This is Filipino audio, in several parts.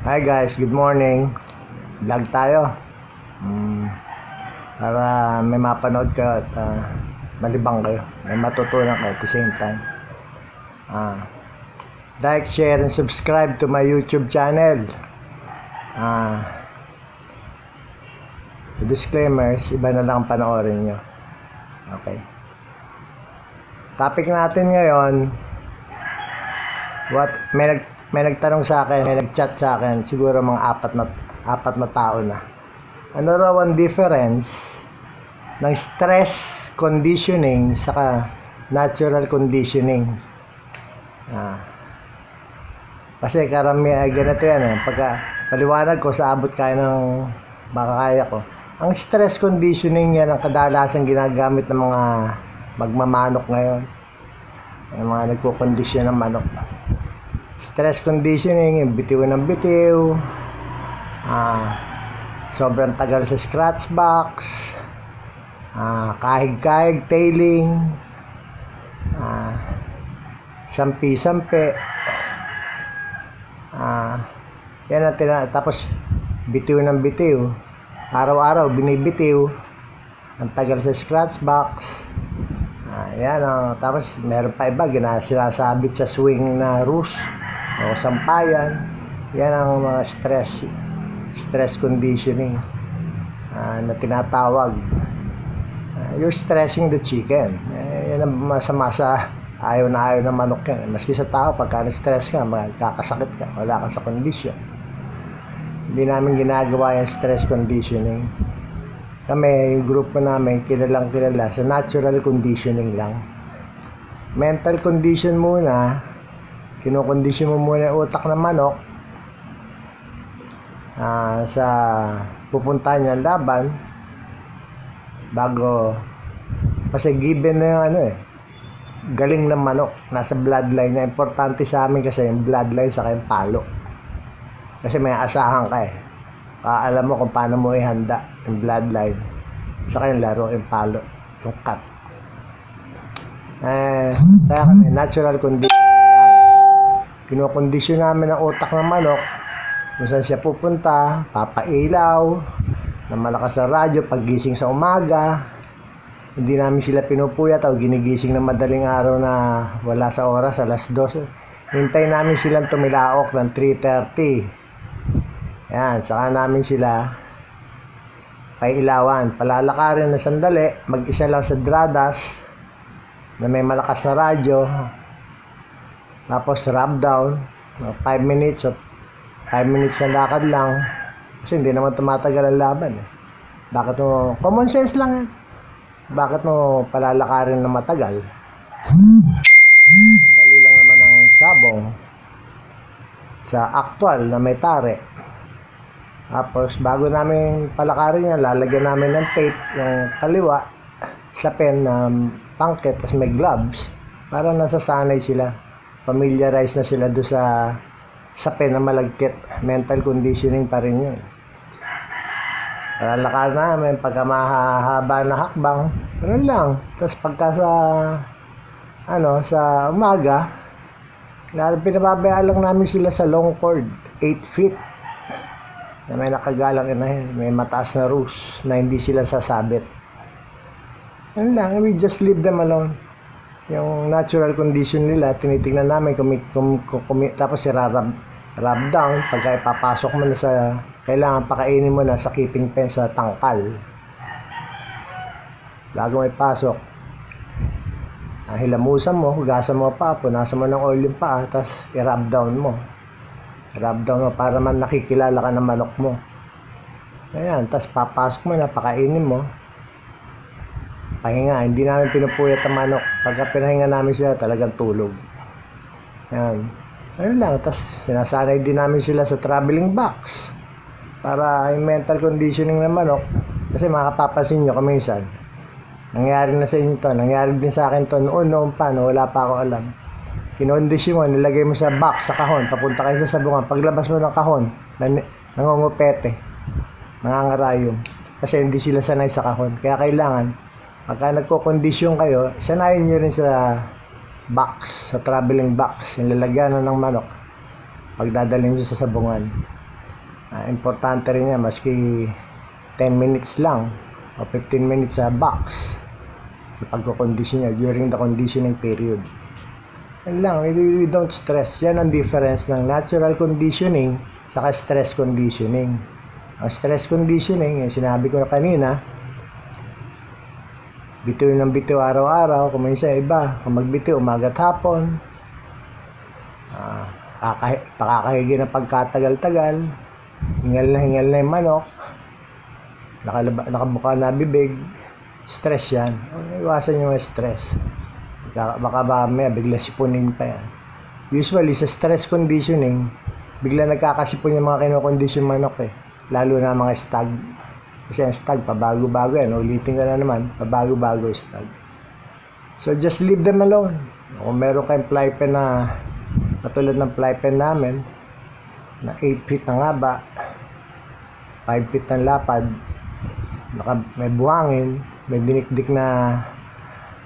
Hi guys, good morning. Vlog tayo. Mm, para may mapanood ka at malibang kayo. May matutunan kayo at the same time. Like, share, and subscribe to my YouTube channel. The disclaimers, iba na lang panoorin nyo. Okay. Topic natin ngayon, may nagtanong sa akin, may nagchat sa akin, siguro mga apat na tao na. Ano raw ang difference ng stress conditioning saka natural conditioning? Kasi karamihan ganito yan pagka paliwanag ko sa abot kaya ng baka kaya ko. Ang stress conditioning yan ang kadalasan ginagamit ng mga magmamanok ngayon. Yung mga nagko-condition ng manok. Stress conditioning, yung bitiw ng bitiw, sobrang tagal sa scratch box, kahig-kahig, tailing, sampi-sampi, yan ang tapos bitiw ng bitiw, araw-araw binibitiw, ang tagal sa scratch box, yan tapos meron pa iba sinasabit sa swing na roost o sampayan. Yan ang mga stress conditioning na tinatawag. You're stressing the chicken. Yan ang masama sa ayaw na manok yan. Maski sa tao, pagka na-stress ka, magkakasakit ka, wala ka sa condition. Hindi namin ginagawa yung stress conditioning. Kami, yung grupo namin, kilala sa natural conditioning lang. Mental condition muna, kinokondisyon mo muna yung utak ng manok sa pupuntahan niya laban bago, kasi given na yung galing ng manok, nasa bloodline niya. Importante sa amin kasi yung bloodline saka yung palo, kasi may asahan ka alam mo kung paano mo ihanda yung bloodline saka yung laro, yung palo, yung cut. Kaya kami natural condition kinokondisyon namin ang utak ng manok kung saan siya pupunta, papailaw na malakas na radyo paggising sa umaga. Hindi namin sila pinupuyat o ginigising ng madaling araw na wala sa oras, alas 12. Hintay namin silang tumilaok ng 3:30. Yan, saka namin sila pailawan, palalakarin na sandali, mag-isa lang sa dradas na may malakas na radyo. Tapos rub down 5 minutes o 5 minutes na lakad lang, kasi hindi naman tumatagal ang laban Bakit mo, common sense lang yan, bakit mo palalakarin na matagal? Dali lang naman ang sabong sa actual na may tare. Tapos bago namin palakarin yan, lalagyan namin ng tape yung kaliwa sa pen na pangket, tapos may gloves para nasasanay sila, familiarize na sila doon sa pen na malagkit. Mental conditioning pa rin yun. Lalakad namin pagka mahahaba na hakbang, ganoon lang. Tapos pagka sa umaga, pinababayaan lang namin sila sa long cord, 8 feet na may nakagalang may mataas na roost na hindi sila sasabit. Ano lang, we just leave them alone. Yung natural condition nila, tinitingnan namin tapos rub down. Pagka ipapasok mo na kailangan pakainin mo na sa keeping pen sa tangkal bago may pasok. Hilamusan mo, hugasan mo pa, punasan mo ng oil yung paa, tapos i-rub down mo para man nakikilala ka ng manok mo. Ayan, tapos papasok mo na, pakainin mo, pahinga. Hindi namin pinupuyat ang manok. Pagka pinahinga namin sila, talagang tulog. Yan. Ano lang, tapos sinasanay din namin sila sa traveling box para yung mental conditioning ng manok. Kasi makapapansin nyo kaminsan, nangyari na sa inyo to, nangyari din sa akin to noon pa, wala pa ako alam. Kinondisyon mo, nilagay mo sa box, sa kahon, papunta kayo sa sabungan. Paglabas mo ng kahon, nangungupete, nangangarayom, kasi hindi sila sanay sa kahon. Kaya kailangan pagka nagko-kondisyon kayo, sanayin nyo rin sa box, sa traveling box, yung lalagyan ng manok pag dadalhin nyo sa sabungan. Importante rin yan, maski 10 minutes lang o 15 minutes sa box sa pagkakondisyon niya during the conditioning period. Yan lang, we don't stress. Yan ang difference ng natural conditioning saka stress conditioning. Ang stress conditioning, yung sinabi ko na kanina, bitiw ng bitiw araw-araw, kung minsan iba, kung magbitiw umaga at hapon, pakakahigi ng pagkatagal-tagal, hingal na yung manok, nakabuka na bibig, stress yan. Iwasan yung stress. Baka mamaya bigla sipunin pa yan. Usually sa stress conditioning, bigla nagkakasipon yung mga kinokondisyon manok lalo na mga stag. Kasi ang stag, pabago-bago yan. Ulitin ka na naman, pabago-bago stag. So just leave them alone. Kung meron kayong fly pen na katulad ng fly pen namin na 8 feet ang haba, 5 feet ang lapad, may buhangin, may dinikdik na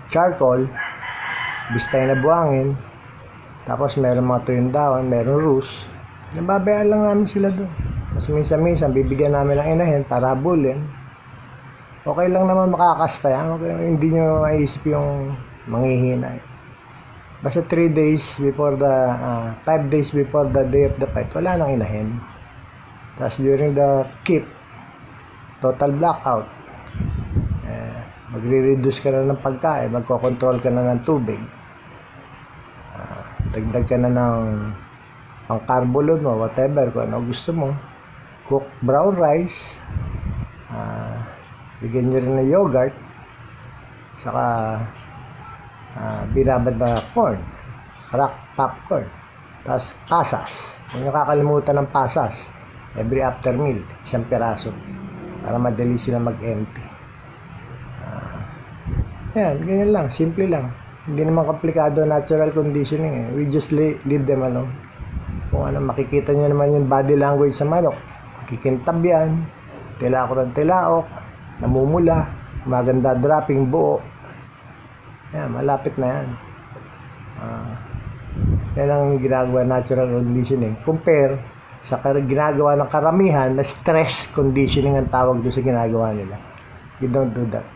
charcoal, bistay na buhangin, tapos meron mga tuyong dahon, meron roost, nababayaan lang namin sila doon. Mas minsan bibigyan namin ng inahin para habulin. Okay lang naman makakasta yan. Okay, hindi nyo maisip yung manghihina. Basta 3 days before the 5 days before the day of the fight, wala nang inahin. Tapos during the keep, total blackout, magre-reduce ka na ng pagkain, magkocontrol ka na ng tubig, dagdag ka na ng pang-carbo load mo, whatever, kung ano gusto mo. Cook brown rice, bigyan nyo rin ng yogurt, saka binabad na corn, crack popcorn, tapos pasas. Huwag nyo kakalimutan ng pasas every after meal, 1 piraso para madali sila mag-empty. Yan, ganyan lang, simple lang, hindi naman komplikado. Natural conditioning we just leave them alone. Kung ano, makikita nyo naman yung body language sa manok, kikintab yan, tilaok ng tilaok, namumula, maganda dropping buo. Yan, malapit na yan. Yan ang ginagawa natural conditioning compare sa ginagawa ng karamihan na stress conditioning ang tawag doon sa ginagawa nila. You don't do that.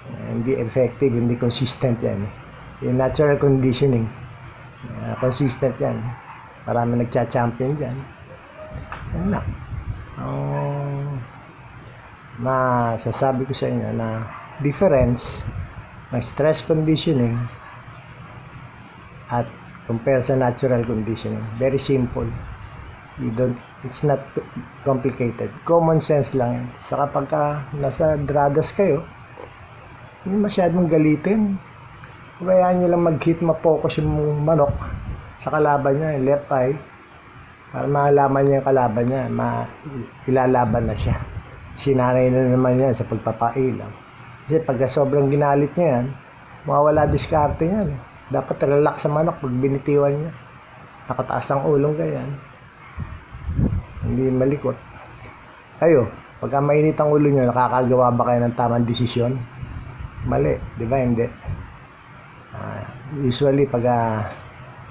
Hindi effective, hindi consistent yan. Yung natural conditioning, consistent yan. Marami nagcha-champion dyan. Yan lang. Masasabi ko sa inyo na difference ng stress conditioning at compare sa natural conditioning. Very simple. It's not complicated. Common sense lang yan. Saka pagka nasa dradas kayo, hindi masyadong galitin. Kayaan nyo lang mag-hit, ma-focus yung manok sa kalaban niya, yung left eye, para malaman niya yung kalaban niya, ilalaban na siya. Sinanay na naman yan sa pagpapailaw. Kasi pagka sobrang ginalit niya yan, mawawala diskarte yan. Dapat relax sa manok pag binitiwan niya. Nakataas ang ulong ganyan. Hindi malikot. Kayo, pagka mainit ang ulo niyo, nakakagawa ba kayo ng tamang desisyon? Mali, di ba? Hindi. Usually, pag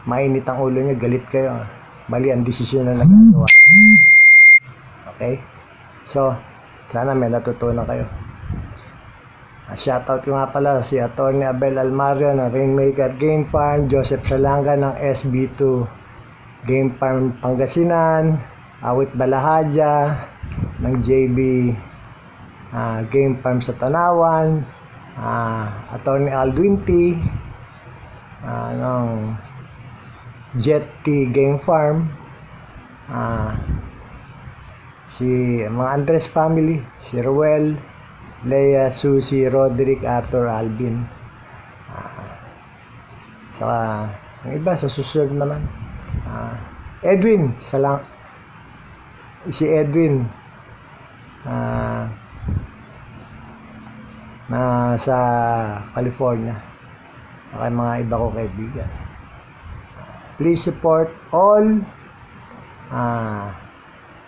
mainit ang ulo niyo, galit kayo. Mali ang desisyon na nagagawa. Okay? So, sana may natutunan kayo. Shoutout ko nga pala si Atty. Abel Almario ng Rainmaker Game Farm, Joseph Salanga ng SB2 Game Farm Pangasinan, Awit Balahadja ng JB Game Farm sa Tanawan, Atty. Aldwin T ng Jet T Game Farm, si mga Andres family, si Ruel, Leia, Susie, Roderick, Arthur, Alvin, saka yung iba sa susunod naman, Edwin si Edwin na sa California, saka mga iba ko kaibigan. Please support all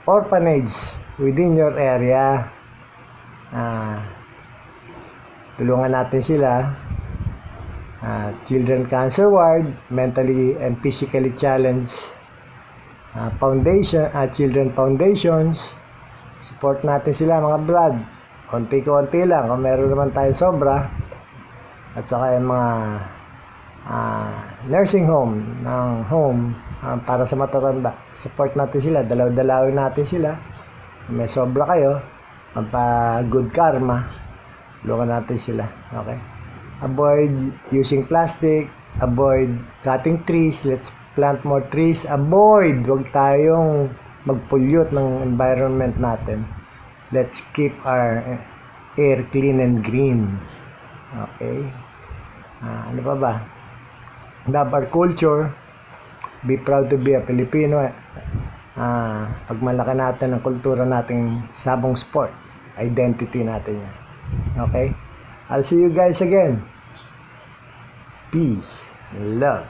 orphanage within your area. Tulungan natin sila. Children Cancer Ward, mentally and physically challenged children foundations. Support natin sila mga brad. Konti-konti lang. Kung meron naman tayo sobra. At saka yung mga nursing home para sa matatanda. Support natin sila. Dalaw-dalawin natin sila. Kung may sobra kayo, good karma, tulungan natin sila. Okay? Avoid using plastic. Avoid cutting trees. Let's plant more trees. Avoid. Huwag tayong mag-pollute ng environment natin. Let's keep our air clean and green. Okay? Ano pa ba? Love our culture. Be proud to be a Filipino. Pagmalaki natin ang kultura nating sabong sport. Identity natin yan. Okay? I'll see you guys again. Peace and love.